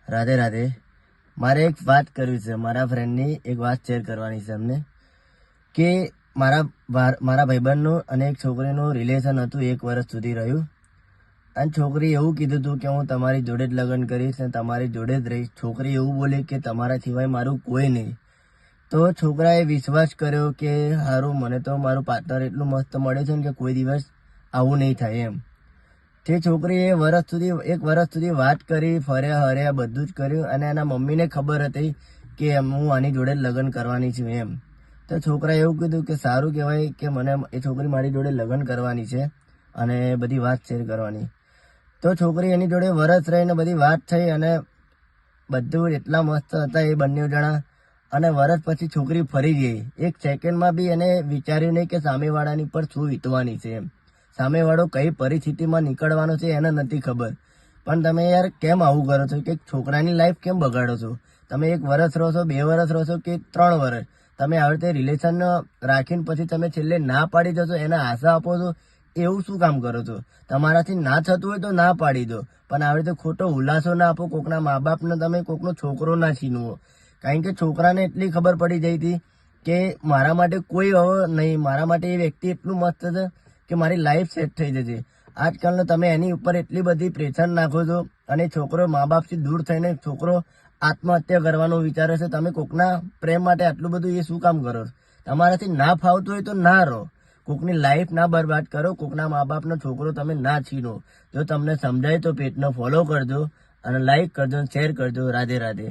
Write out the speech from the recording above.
રાધે રાધે. મારે એક વાત કરવી છે, મારા ફ્રેન્ડની એક વાત શેર કરવાની છે અમને, કે મારા ભાઈબંધનું અને એક છોકરીનું રિલેશન હતું, 1 વર્ષ સુધી રહ્યું. અને છોકરી એવું કીધું હતું કે હું તમારી જોડે જ લગ્ન કરીશ ને તમારી જોડે જ રહીશ. છોકરી એવું બોલી કે તમારા સિવાય મારું કોઈ નહીં. તો છોકરાએ વિશ્વાસ કર્યો કે સારું, મને તો મારું પાર્ટનર એટલું મસ્ત મળે છે ને કે કોઈ દિવસ આવું નહીં થાય એમ. તે છોકરીએ 1 વર્ષ સુધી વાત કરી, ફર્યા હર્યા, બધું જ કર્યું. અને એના મમ્મીને ખબર હતી કે હું આની જોડે જ લગ્ન કરવાની છું એમ. તો છોકરાએ એવું કીધું કે સારું કહેવાય કે મને એ છોકરી મારી જોડે લગ્ન કરવાની છે અને બધી વાત શેર કરવાની. તો છોકરી એની જોડે વરસ રહીને બધી વાત થઈ અને બધું એટલા મસ્ત હતા એ બંને જણા. અને વરસ પછી છોકરી ફરી ગઈ. 1 સેકન્ડમાં બી એને વિચાર્યું નહીં કે સામેવાળાની પર શું વીતવાની છે એમ. સામેવાળો કઈ પરિસ્થિતિમાં નીકળવાનો છે એને નથી ખબર. પણ તમે યાર કેમ આવું કરો છો કે છોકરાની લાઈફ કેમ બગાડો છો? તમે 1 વર્ષ રહો છો, 2 વર્ષ રહો છો કે 3 વર્ષ, તમે આવી રીતે રિલેશન રાખીને પછી તમે છેલ્લે ના પાડી દો છો, એને આશા આપો છો. એવું શું કામ કરો છો? તમારાથી ના થતું હોય તો ના પાડી દો, પણ આવી રીતે ખોટો હુલાસો ના આપો. કોકના મા બાપને તમે કોકનો છોકરો ના છીનવો. કારણ કે છોકરાને એટલી ખબર પડી જઈ હતી કે મારા માટે કોઈ હવે નહીં, મારા માટે એ વ્યક્તિ એટલું મસ્ત છે કે મારી લાઈફ સેટ થઈ જશે. આજકાલનો તમે એની ઉપર એટલી બધી પ્રેશર નાખો છો અને છોકરો મા બાપથી દૂર થઈને છોકરો આત્મહત્યા કરવાનું વિચારે છે. તમે કોકના પ્રેમ માટે આટલું બધું એ શું કામ કરો? તમારાથી ના ફાવતું હોય તો ના રહો. કોકની લાઈફ ના બરબાદ કરો. કોકના મા બાપનો છોકરો તમે ના છીનો. જો તમને સમજાય તો પેજને ફોલો કરજો અને લાઈક કરજો, શેર કરજો. રાધે રાધે.